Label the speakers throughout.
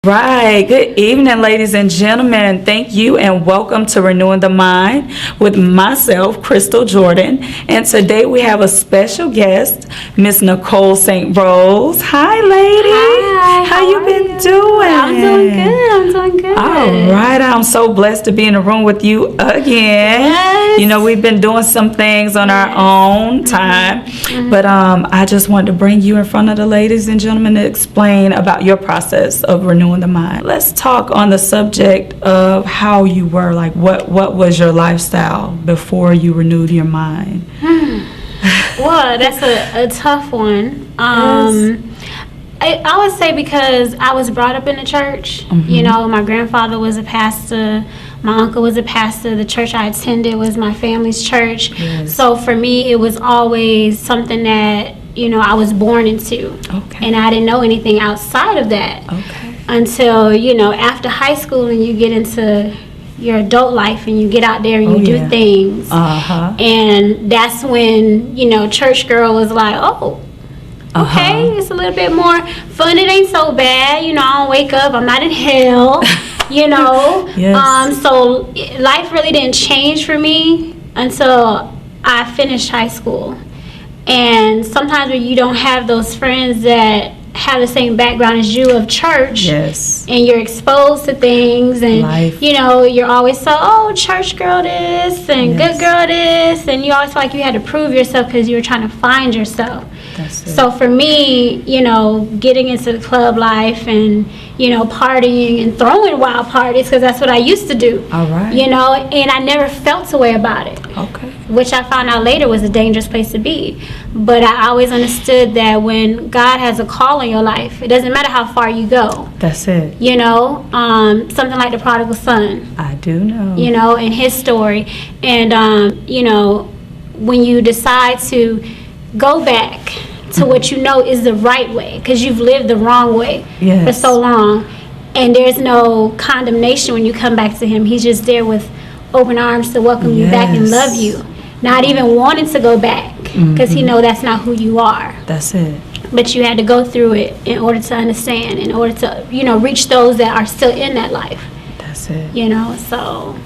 Speaker 1: right. Good evening, ladies and gentlemen. Thank you and welcome to Renewing the Mind with myself, Krystal Jordan. And today we have a special guest, Miss Nicole St. Rose. Hi, lady.
Speaker 2: Hi.
Speaker 1: How you been doing?
Speaker 2: I'm doing good.
Speaker 1: All right. I'm so blessed to be in the room with you again.
Speaker 2: Yes.
Speaker 1: You know, we've been doing some things on our own time, but I just wanted to bring you in front of the ladies and gentlemen to explain about your process of renewing the mind. Let's talk on the subject of how you were, like what was your lifestyle before you renewed your mind?
Speaker 2: Well, that's a tough one.
Speaker 1: Yes.
Speaker 2: I would say because I was brought up in the church. You know, my grandfather was a pastor. My uncle was a pastor. The church I attended was my family's church.
Speaker 1: Yes.
Speaker 2: So for me, it was always something that, you know, I was born into.
Speaker 1: Okay.
Speaker 2: And I didn't know anything outside of that.
Speaker 1: Okay.
Speaker 2: Until, you know, after high school and you get into your adult life and you get out there and you do things. And that's when, you know, church girl was like, oh, okay, it's a little bit more fun. It ain't so bad. You know, I don't wake up. I'm not in hell. You know.
Speaker 1: Yes.
Speaker 2: So life really didn't change for me until I finished high school. And sometimes when you don't have those friends that have the same background as you of church,
Speaker 1: Yes.
Speaker 2: and you're exposed to things, and
Speaker 1: Life.
Speaker 2: you know, you're always so, oh, church girl this and good girl this, and you always feel like you had to prove yourself because you were trying to find yourself.
Speaker 1: That's it.
Speaker 2: So for me, you know, getting into the club life and, you know, partying and throwing wild parties, because that's what I used to do.
Speaker 1: All right.
Speaker 2: You know, and I never felt a way about it.
Speaker 1: Okay.
Speaker 2: Which I found out later was a dangerous place to be. But I always understood that when God has a call in your life, it doesn't matter how far you go.
Speaker 1: That's it.
Speaker 2: You know, something like the prodigal son.
Speaker 1: I do know.
Speaker 2: You know, in his story. And, you know, when you decide to go back to what you know is the right way, because you've lived the wrong way for so long, and there's no condemnation when you come back to him. He's just there with open arms to welcome you back and love you, not even wanting to go back, because he know that's not who you are.
Speaker 1: That's it.
Speaker 2: But you had to go through it in order to understand, in order to, you know, reach those that are still in that life.
Speaker 1: That's it.
Speaker 2: You know, so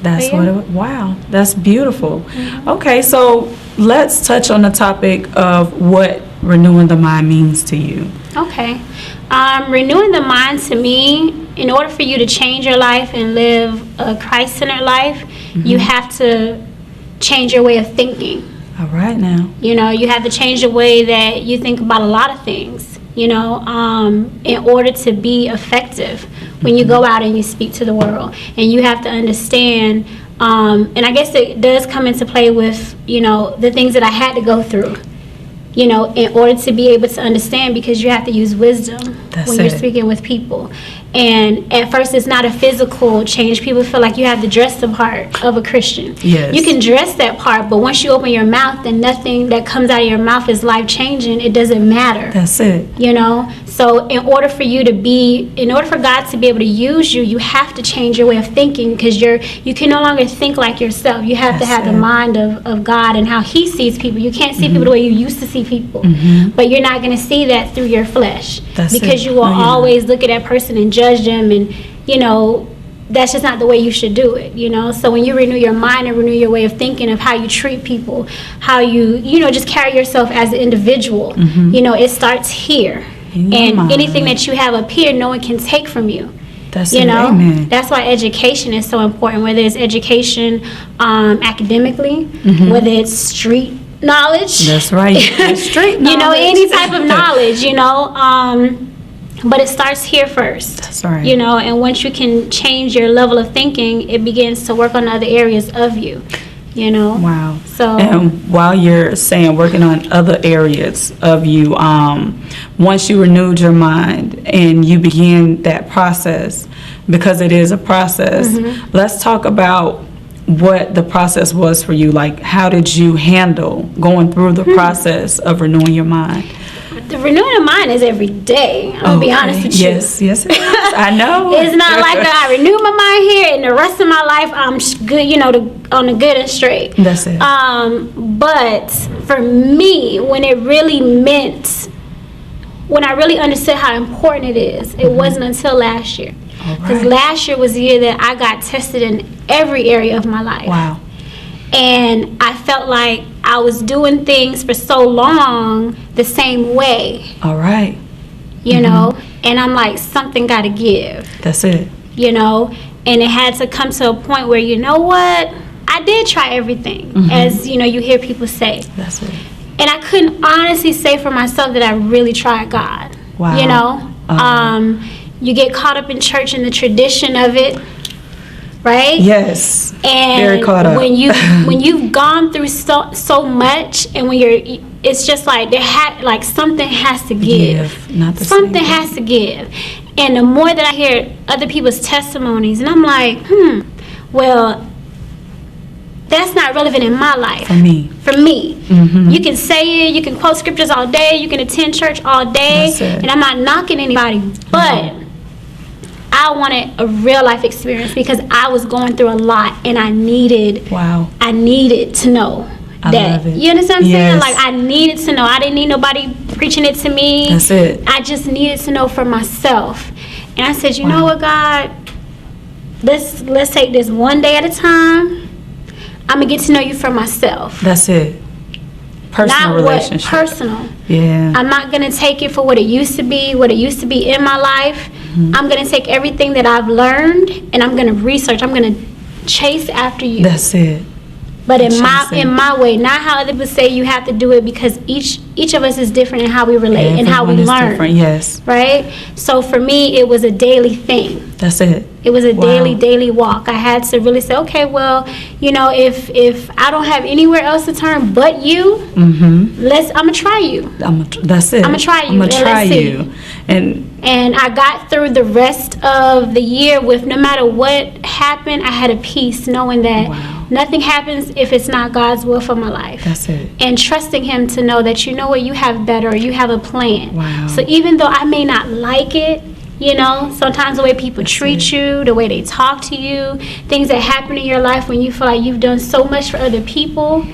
Speaker 1: that's what it, wow, that's beautiful. Okay, so let's touch on the topic of what renewing the mind means to you.
Speaker 2: Okay. Renewing the mind to me, in order for you to change your life and live a Christ-centered life, you have to change your way of thinking.
Speaker 1: All right now.
Speaker 2: You know, you have to change the way that you think about a lot of things, you know, in order to be effective when you go out and you speak to the world. And you have to understand, and I guess it does come into play with, you know, the things that I had to go through, you know, in order to be able to understand, because you have to use wisdom when you're speaking with people. And at first, it's not a physical change. People feel like you have to dress the part of a Christian.
Speaker 1: Yes.
Speaker 2: You can dress that part, but once you open your mouth and nothing that comes out of your mouth is life-changing, it doesn't matter.
Speaker 1: That's it.
Speaker 2: You know? So in order for God to be able to use you, you have to change your way of thinking, because you can no longer think like yourself. You have to have the mind of God and how he sees people. You can't see people the way you used to see people. But you're not going to see that through your flesh. Because you will always look at that person and judge them, and, you know, that's just not the way you should do it, you know. So when you renew your mind and renew your way of thinking of how you treat people, how you know, just carry yourself as an individual, you know, it starts here. And anything that you have up here, no one can take from you.
Speaker 1: That's
Speaker 2: you
Speaker 1: it.
Speaker 2: know.
Speaker 1: Amen.
Speaker 2: That's why education is so important, whether it's education academically, whether it's street knowledge.
Speaker 1: That's right. Street knowledge.
Speaker 2: You know, any type of knowledge, you know. But it starts here first.
Speaker 1: That's right.
Speaker 2: You know, and once you can change your level of thinking, it begins to work on other areas of you. You know.
Speaker 1: Wow.
Speaker 2: So.
Speaker 1: And while you're saying working on other areas of you, once you renewed your mind and you begin that process, because it is a process, let's talk about what the process was for you. Like, how did you handle going through the process of renewing your mind?
Speaker 2: The renewing of mind is every day. I'm going to be honest with you.
Speaker 1: Yes, it is. I know.
Speaker 2: It's not like I renew my mind here and the rest of my life I'm good, you know, on the good and straight.
Speaker 1: That's it.
Speaker 2: But for me, when it really meant when I really understood how important it is, it wasn't until last year. Because last year was the year that I got tested in every area of my life.
Speaker 1: Wow.
Speaker 2: And I felt like I was doing things for so long the same way.
Speaker 1: All right.
Speaker 2: You know? And I'm like, something got to give.
Speaker 1: That's it.
Speaker 2: You know? And it had to come to a point where, you know what? I did try everything, as, you know, you hear people say.
Speaker 1: That's it.
Speaker 2: And I couldn't honestly say for myself that I really tried God.
Speaker 1: Wow.
Speaker 2: You know? You get caught up in church and the tradition of it, right?
Speaker 1: Yes.
Speaker 2: And
Speaker 1: very caught up.
Speaker 2: when you've gone through so much, and when it's just like something has to give.
Speaker 1: Not the
Speaker 2: something
Speaker 1: same
Speaker 2: has to give. And the more that I hear other people's testimonies, and I'm like, well, that's not relevant in my life.
Speaker 1: For me.
Speaker 2: You can say it, you can quote scriptures all day, you can attend church all day,
Speaker 1: That's it.
Speaker 2: and I'm not knocking anybody, but I wanted a real life experience because I was going through a lot, and I needed to know that.
Speaker 1: love it.
Speaker 2: You understand what I'm saying?
Speaker 1: Yes.
Speaker 2: Like, I needed to know. I didn't need nobody preaching it to me.
Speaker 1: That's it.
Speaker 2: I just needed to know for myself. And I said, you know what, God? Let's take this one day at a time. I'm gonna get to know you for myself.
Speaker 1: That's it. Personal relationship.
Speaker 2: Personal.
Speaker 1: Yeah.
Speaker 2: I'm not gonna take it for what it used to be in my life. I'm gonna take everything that I've learned, and I'm gonna research. I'm gonna chase after you.
Speaker 1: That's it.
Speaker 2: But in my way, not how other people say you have to do it, because each of us is different in how we relate and how we
Speaker 1: Everyone is
Speaker 2: learn.
Speaker 1: different, yes.
Speaker 2: Right? So for me, it was a daily thing.
Speaker 1: That's it.
Speaker 2: It was a daily walk. I had to really say, okay, well, you know, if I don't have anywhere else to turn but you, I'm gonna try you.
Speaker 1: That's it.
Speaker 2: I'm gonna try you.
Speaker 1: I'm gonna try
Speaker 2: Let's see.
Speaker 1: you. And
Speaker 2: I got through the rest of the year with, no matter what happened, I had a peace knowing that nothing happens if it's not God's will for my life.
Speaker 1: That's it.
Speaker 2: And trusting Him to know that, you know what, you have better, or you have a plan.
Speaker 1: Wow.
Speaker 2: So even though I may not like it, you know, sometimes the way people treat you, the way they talk to you, things that happen in your life when you feel like you've done so much for other people,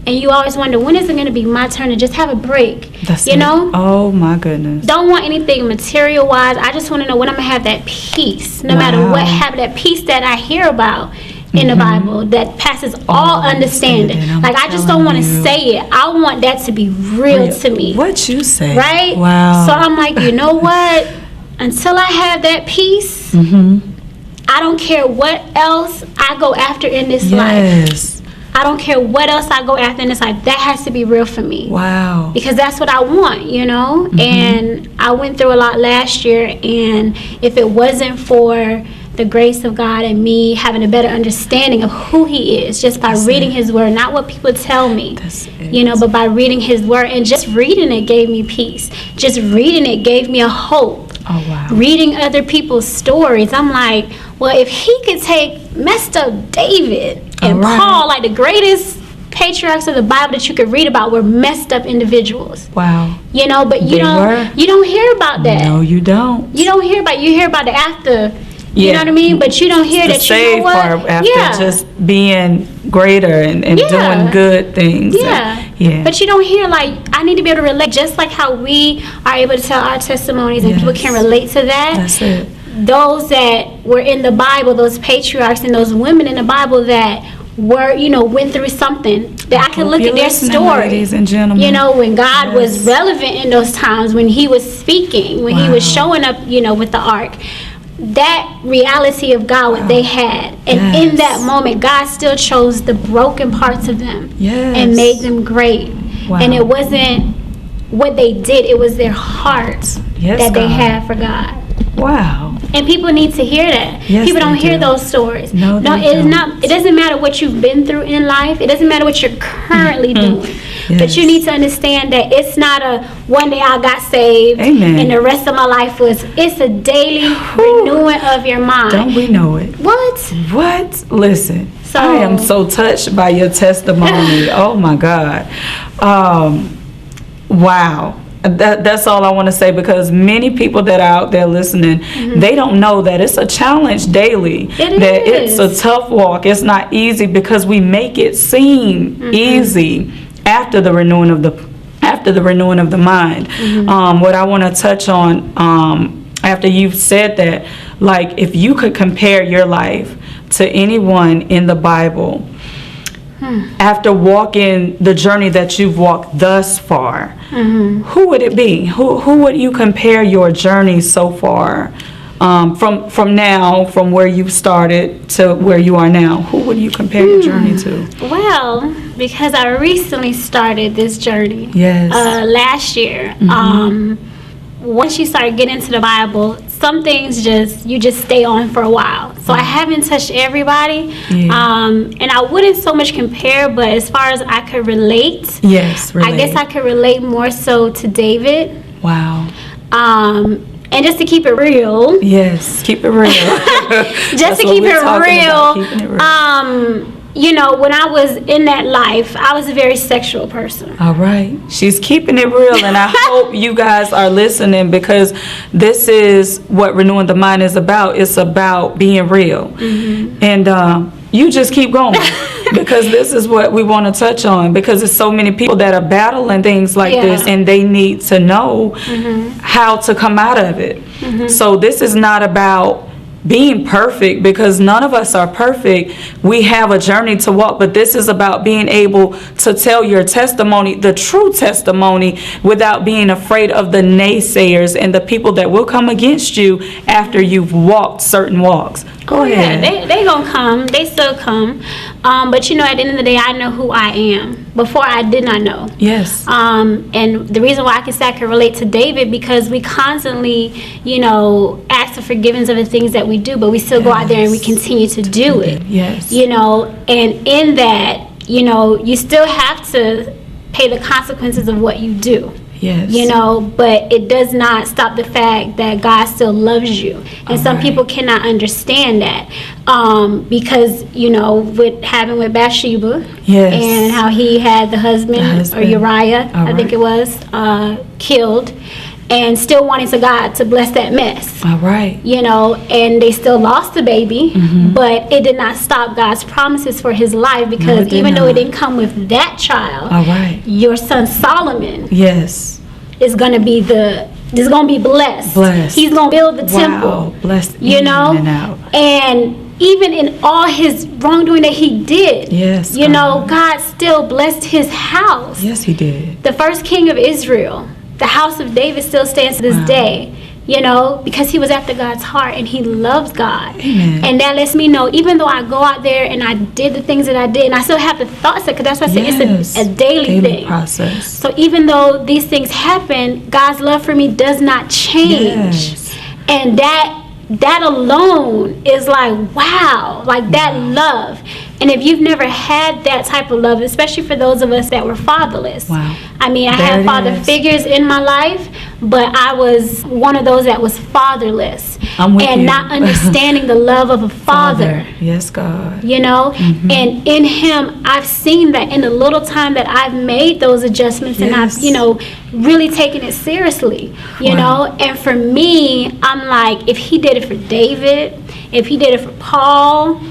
Speaker 2: and you always wonder, when is it going to be my turn to just have a break?
Speaker 1: That's
Speaker 2: you
Speaker 1: it.
Speaker 2: know?
Speaker 1: Oh my goodness.
Speaker 2: Don't want anything material wise. I just want to know when I'm going to have that peace, no matter what happened, that peace that I hear about in the Bible that passes all understanding. Like, I just don't want to say it. I want that to be real to me.
Speaker 1: What you say.
Speaker 2: Right?
Speaker 1: Wow.
Speaker 2: So I'm like, you know what? Until I have that peace, I don't care what else I go after in this life. I don't care what else I go after in this life. That has to be real for me.
Speaker 1: Wow.
Speaker 2: Because that's what I want, you know? And I went through a lot last year, and if it wasn't for the grace of God and me having a better understanding of who He is, just by reading His Word, not what people tell me, you know, but by reading His Word, and just reading it gave me peace. Just reading it gave me a hope.
Speaker 1: Oh, wow.
Speaker 2: Reading other people's stories, I'm like, well, if He could take messed up David and Paul, like the greatest patriarchs of the Bible that you could read about, were messed up individuals.
Speaker 1: Wow.
Speaker 2: You know, but you don't hear about that.
Speaker 1: No, you don't.
Speaker 2: You don't hear about. You hear about the after. You know what I mean? But you don't hear that. You know what?
Speaker 1: Part after just being greater and doing good things.
Speaker 2: Yeah. But you don't hear, like, I need to be able to relate, just like how we are able to tell our testimonies and people can relate to that.
Speaker 1: That's it.
Speaker 2: Those that were in the Bible, those patriarchs and those women in the Bible that were, you know, went through something, that I can look at their story.
Speaker 1: Ladies and gentlemen.
Speaker 2: You know, when God was relevant in those times, when He was speaking, when He was showing up, you know, with the ark. That reality of God, what they had, and in that moment, God still chose the broken parts of them and made them great. And it wasn't what they did; it was their hearts that they had for God.
Speaker 1: Wow!
Speaker 2: And people need to hear that. People don't hear those stories.
Speaker 1: No,
Speaker 2: it's not. It doesn't matter what you've been through in life. It doesn't matter what you're currently doing. But you need to understand that it's not a one day I got saved and the rest of my life was. It's a daily renewing of your mind.
Speaker 1: Don't we know it? What? Listen, I am so touched by your testimony. Oh my God. Wow. That's all I want to say, because many people that are out there listening, they don't know that it's a challenge daily. It's a tough walk. It's not easy, because we make it seem easy after the renewing of after the renewing of the mind. What I want to touch on after you've said that, like, if you could compare your life to anyone in the Bible, after walking the journey that you've walked thus far, who would it be? Who would you compare your journey so far, from now, from where you started to where you are now? Who would you compare your journey to?
Speaker 2: Well, because I recently started this journey.
Speaker 1: Yes.
Speaker 2: Last year. Once you start getting into the Bible, some things you just stay on for a while. So I haven't touched everybody. And I wouldn't so much compare, but as far as I could relate, I guess I could relate more so to David.
Speaker 1: Wow.
Speaker 2: And just to keep it real.
Speaker 1: Yes, keep it real.
Speaker 2: Just to keep it real. You know, when I was in that life, I was a very sexual person.
Speaker 1: All right. She's keeping it real, and I hope you guys are listening, because this is what Renewing the Mind is about. It's about being real. And you just keep going, because this is what we want to touch on, because there's so many people that are battling things like this, and they need to know how to come out of it. So this is not about being perfect, because none of us are perfect. We have a journey to walk, but this is about being able to tell your testimony, the true testimony, without being afraid of the naysayers and the people that will come against you after you've walked certain walks. Go ahead.
Speaker 2: Yeah, they gonna come. They still come. But you know, at the end of the day, I know who I am. Before, I did not know.
Speaker 1: Yes.
Speaker 2: And the reason why I can say I can relate to David, because we constantly, you know, ask for forgiveness of the things that we do, but we still go out there and we continue to do it.
Speaker 1: Yes.
Speaker 2: You know, and in that, you know, you still have to pay the consequences of what you do.
Speaker 1: Yes.
Speaker 2: You know, but it does not stop the fact that God still loves you. And some people cannot understand that. Because, you know, what happened with Bathsheba, and how he had the husband. Or Uriah, I think it was, killed, and still wanting to God to bless that mess.
Speaker 1: All right.
Speaker 2: You know, and they still lost the baby, but it did not stop God's promises for his life, because even though it didn't come with that child, your son Solomon is going to be blessed. He's going to build the temple.
Speaker 1: Blessed,
Speaker 2: you know, and even in all his wrongdoing that he did, you know, God still blessed his house.
Speaker 1: Yes, he did.
Speaker 2: The first king of Israel, the house of David, still stands to this day, you know, because he was after God's heart and he loves God.
Speaker 1: Amen.
Speaker 2: And that lets me know, even though I go out there and I did the things that I did, and I still have the thoughts, because that's why I say it's a daily thing.
Speaker 1: Process.
Speaker 2: So even though these things happen, God's love for me does not change. And that alone is like, wow, like that love. And if you've never had that type of love, especially for those of us that were fatherless. I mean, I had father figures in my life, but I was one of those that was fatherless. And not understanding the love of a father.
Speaker 1: Yes, God.
Speaker 2: You know? And in him, I've seen that in the little time that I've made those adjustments, and I've, you know, really taken it seriously, you know? And for me, I'm like, if he did it for David, if he did it for Paul,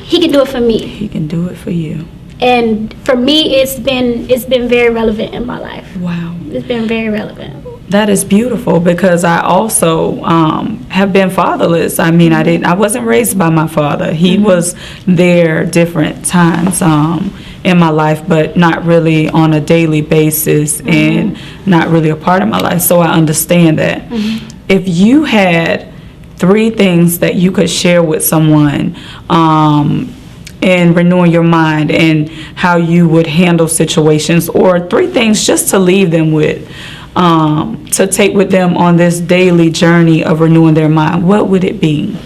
Speaker 2: he can do it for me.
Speaker 1: He can do it for you.
Speaker 2: And for me, it's been very relevant in my life.
Speaker 1: Wow.
Speaker 2: It's been very relevant.
Speaker 1: That is beautiful, because I also have been fatherless. I mean, I wasn't raised by my father. He was there different times in my life, but not really on a daily basis, and not really a part of my life. So I understand that. If you had 3 things that you could share with someone in renewing your mind, and how you would handle situations, or 3 things just to leave them with, to take with them on this daily journey of renewing their mind, what would it be?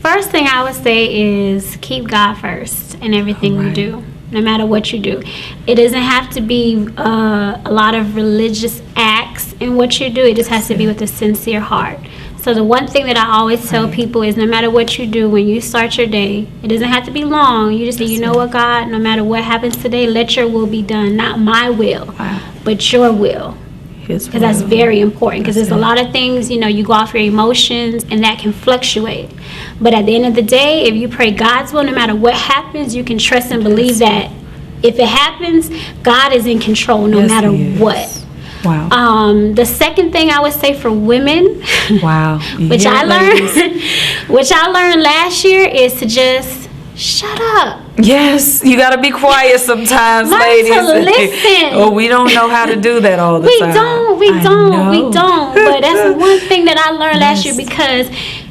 Speaker 2: First thing I would say is keep God first in everything you do, no matter what you do. It doesn't have to be a lot of religious acts in what you do. It just has to be with a sincere heart. So the one thing that I always tell people is, no matter what you do, when you start your day, it doesn't have to be long. You just say, you know what, God, no matter what happens today, let your will be done. Not my will, but your will. Because that's very important. Because there's a lot of things, you know, you go off your emotions, and that can fluctuate. But at the end of the day, if you pray God's will, no matter what happens, you can trust and believe that if it happens, God is in control no
Speaker 1: Yes,
Speaker 2: matter
Speaker 1: He is.
Speaker 2: what.
Speaker 1: Wow.
Speaker 2: The second thing I would say for women,
Speaker 1: Wow.
Speaker 2: which
Speaker 1: Yeah,
Speaker 2: I learned last year, is to just shut up.
Speaker 1: Yes, you got to be quiet sometimes,
Speaker 2: Learn
Speaker 1: ladies.
Speaker 2: to listen.
Speaker 1: Oh, we don't know how to do that all the
Speaker 2: We
Speaker 1: time.
Speaker 2: we
Speaker 1: I
Speaker 2: don't.
Speaker 1: know.
Speaker 2: But that's one thing that I learned last year,
Speaker 1: Yes.
Speaker 2: because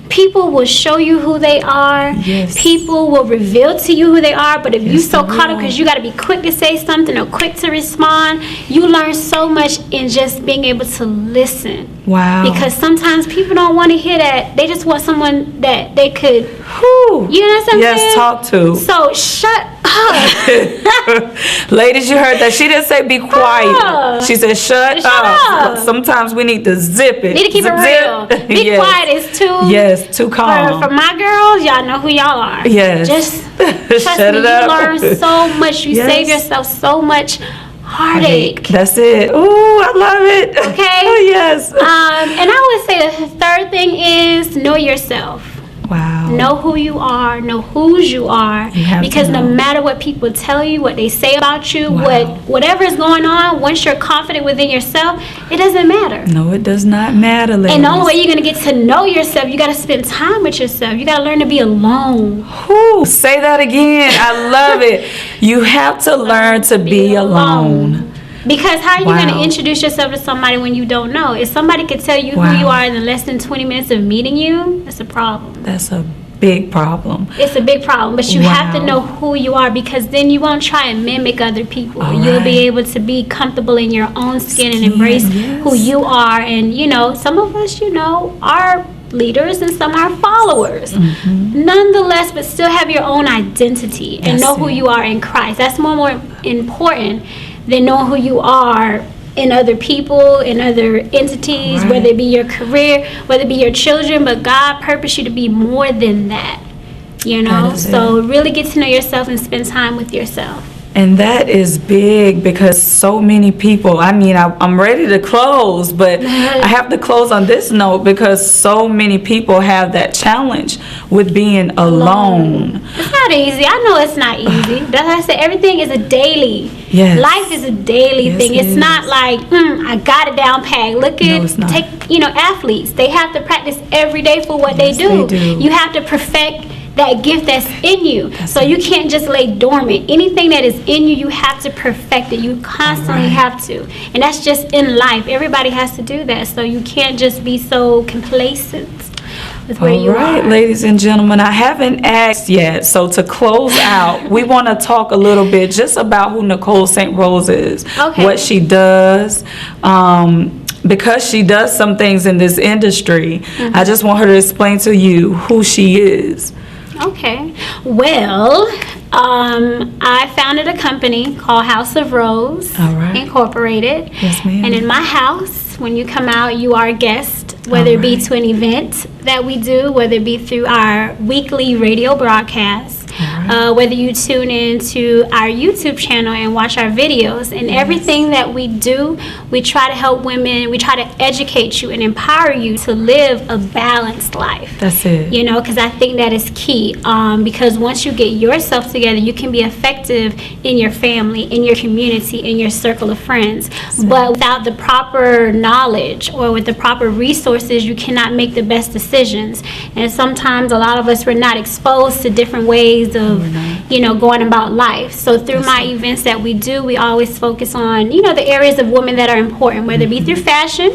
Speaker 2: people will show you who they are.
Speaker 1: Yes.
Speaker 2: People will reveal to you who they are. But if you
Speaker 1: Yes,
Speaker 2: so
Speaker 1: they
Speaker 2: caught up
Speaker 1: will.
Speaker 2: because you got to be quick to say something or quick to respond, you learn so much in just being able to listen.
Speaker 1: Wow.
Speaker 2: Because sometimes people don't want to hear that. They just want someone that they could,
Speaker 1: Whew.
Speaker 2: you know what I'm saying?
Speaker 1: Yes, talk to.
Speaker 2: So shut up.
Speaker 1: Ladies, you heard that. She didn't say be quiet.
Speaker 2: up.
Speaker 1: She said shut
Speaker 2: Shut up.
Speaker 1: Sometimes we need to zip it.
Speaker 2: Need to keep it real.
Speaker 1: Zip.
Speaker 2: Be
Speaker 1: Yes.
Speaker 2: quiet is too.
Speaker 1: Yes, too calm.
Speaker 2: For my girls, y'all know who y'all are.
Speaker 1: Yes.
Speaker 2: Just trust
Speaker 1: Shut
Speaker 2: me,
Speaker 1: it
Speaker 2: you
Speaker 1: up.
Speaker 2: learn so much. You
Speaker 1: Yes.
Speaker 2: save yourself so much heartache.
Speaker 1: That's it. Ooh, I love it.
Speaker 2: Okay.
Speaker 1: Oh, yes.
Speaker 2: And I would say the third thing is know yourself.
Speaker 1: Wow.
Speaker 2: Know who you are, know whose you are,
Speaker 1: You have to
Speaker 2: because no
Speaker 1: know.
Speaker 2: matter what people tell you, what they say about you,
Speaker 1: Wow.
Speaker 2: whatever is going on, once you're confident within yourself, it doesn't matter.
Speaker 1: No, it does not matter, ladies.
Speaker 2: And the only way you're going to get to know yourself, you got to spend time with yourself. You got to learn to be alone.
Speaker 1: Whew, say that again. I love it. You have to learn to be alone.
Speaker 2: Because how are you
Speaker 1: Wow.
Speaker 2: going to introduce yourself to somebody when you don't know? If somebody could tell you
Speaker 1: Wow.
Speaker 2: who you are in less than 20 minutes of meeting you, that's a problem.
Speaker 1: That's a big problem.
Speaker 2: It's a big problem, but you have to
Speaker 1: Wow.
Speaker 2: know who you are, because then you won't try and mimic other people.
Speaker 1: All
Speaker 2: You'll be
Speaker 1: right.
Speaker 2: able to be comfortable in your own skin and embrace
Speaker 1: yes.
Speaker 2: who you are. And, some of us, are leaders and some are followers. Nonetheless, but still have your own identity and
Speaker 1: That's
Speaker 2: know who
Speaker 1: it.
Speaker 2: you are in Christ. That's more important than knowing who you are in other people, in other entities,
Speaker 1: Right.
Speaker 2: whether it be your career, whether it be your children, but God purposed you to be more than that.
Speaker 1: That is
Speaker 2: So really get to know yourself and spend time with yourself.
Speaker 1: And that is big, because so many people, I'm ready to close, but I have to close on this note, because so many people have that challenge with being alone.
Speaker 2: It's not easy. I know it's not easy. That's why I said everything is a daily.
Speaker 1: Yes.
Speaker 2: Life is a daily
Speaker 1: Yes,
Speaker 2: thing.
Speaker 1: it
Speaker 2: It's
Speaker 1: is.
Speaker 2: not like, I got it down pat. Look
Speaker 1: No,
Speaker 2: at,
Speaker 1: it's not.
Speaker 2: take, athletes. They have to practice every day for what
Speaker 1: Yes,
Speaker 2: they do.
Speaker 1: they do.
Speaker 2: You have to perfect that gift that's in you.
Speaker 1: That's
Speaker 2: So
Speaker 1: it.
Speaker 2: you can't just lay dormant. Anything that is in you, you have to perfect it. You constantly
Speaker 1: Right.
Speaker 2: have to. And that's just in life. Everybody has to do that. So you can't just be so complacent with where
Speaker 1: All
Speaker 2: you
Speaker 1: right,
Speaker 2: are.
Speaker 1: ladies and gentlemen, I haven't asked yet. So to close out, we want to talk a little bit just about who Nicole St. Rose is,
Speaker 2: Okay.
Speaker 1: what she does. Because she does some things in this industry, I just want her to explain to you who she is.
Speaker 2: Okay. Well, I founded a company called House of Rose
Speaker 1: All right.
Speaker 2: Incorporated.
Speaker 1: Yes, ma'am.
Speaker 2: And in my house, when you come out, you are a guest, whether it be
Speaker 1: right.
Speaker 2: to an event that we do, whether it be through our weekly radio broadcast,
Speaker 1: right.
Speaker 2: whether you tune in to our YouTube channel and watch our videos. And everything that we do, we try to help women, we try to educate you and empower you to live a balanced life.
Speaker 1: That's it.
Speaker 2: Because I think that is key. Because once you get yourself together, you can be effective in your family, in your community, in your circle of friends. But without the proper knowledge or with the proper resources, you cannot make the best decisions. And sometimes a lot of us were not exposed to different ways of, going about life. So through my events that we do, we always focus on, the areas of women that are important, whether it be through fashion,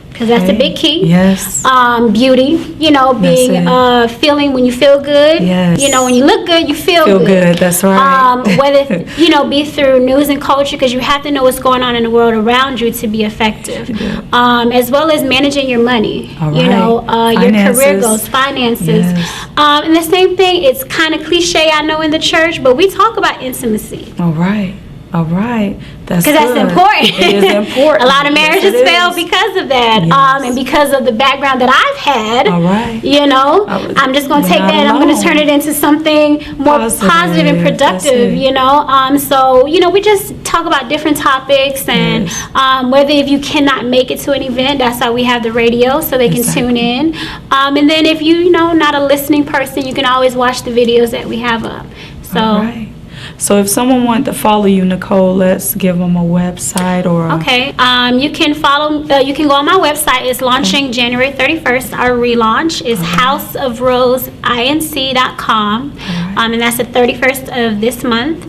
Speaker 2: because that's a big key.
Speaker 1: Yes.
Speaker 2: Beauty, being
Speaker 1: it.
Speaker 2: feeling when you feel good.
Speaker 1: Yes.
Speaker 2: When you look good, you feel
Speaker 1: good. That's right.
Speaker 2: Whether be through news and culture, because you have to know what's going on in the world around you to be effective. As well as managing your money.
Speaker 1: All
Speaker 2: Your
Speaker 1: Finances.
Speaker 2: career goals, finances.
Speaker 1: Yes.
Speaker 2: And the same thing. It's kind of cliche, I know, in the church, but we talk about intimacy.
Speaker 1: All right. That's
Speaker 2: Because that's
Speaker 1: good.
Speaker 2: important.
Speaker 1: It is important.
Speaker 2: A lot of
Speaker 1: Yes,
Speaker 2: marriages
Speaker 1: it
Speaker 2: fail
Speaker 1: is.
Speaker 2: because of that.
Speaker 1: Yes.
Speaker 2: And because of the background that I've had.
Speaker 1: All right.
Speaker 2: I'm just going to
Speaker 1: You're
Speaker 2: take
Speaker 1: not
Speaker 2: that and I'm going to
Speaker 1: alone.
Speaker 2: turn it into something more positive and
Speaker 1: That's
Speaker 2: productive,
Speaker 1: it.
Speaker 2: So, we just talk about different topics, and
Speaker 1: Yes.
Speaker 2: whether if you cannot make it to an event, that's why we have the radio so they can tune in. And then if you, not a listening person, you can always watch the videos that we have up. So.
Speaker 1: All right. So if someone wanted to follow you, Nicole, let's give them a website or.
Speaker 2: Okay. You can follow. You can go on my website. It's launching January 31st. Our relaunch is houseofroseinc.com, and that's the 31st of this month.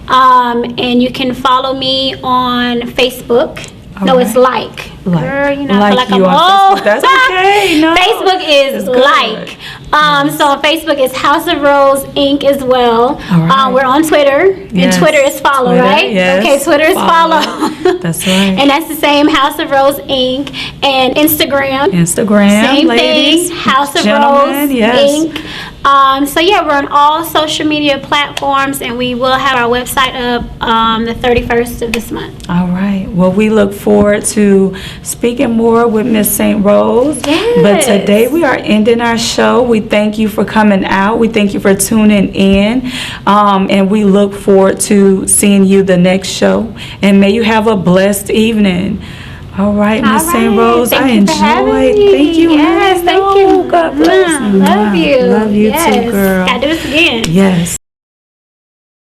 Speaker 2: And you can follow me on Facebook. No, it's like. Girl, you know, I feel like I'm old.
Speaker 1: That's okay. No.
Speaker 2: Facebook is like. So on Facebook it's House of Rose Inc. as well. We're on Twitter. And Twitter is follow, right?
Speaker 1: Yes.
Speaker 2: Okay, Twitter is follow.
Speaker 1: That's right.
Speaker 2: And that's the same, House of Rose Inc. And Instagram. Same
Speaker 1: ladies,
Speaker 2: thing, House of Rose Inc. So yeah, we're on all social media platforms, and we will have our website up the 31st of this month.
Speaker 1: All right. Well, we look forward to speaking more with Miss St. Rose.
Speaker 2: Yes.
Speaker 1: But today we are ending our show. We thank you for coming out. We thank you for tuning in. And we look forward to seeing you the next show. And may you have a blessed evening. All right, Miss St. Rose, I enjoyed. Thank you.
Speaker 2: Yes, thank you.
Speaker 1: God bless you.
Speaker 2: Love you.
Speaker 1: Love you too, girl.
Speaker 2: Gotta do this again.
Speaker 1: Yes.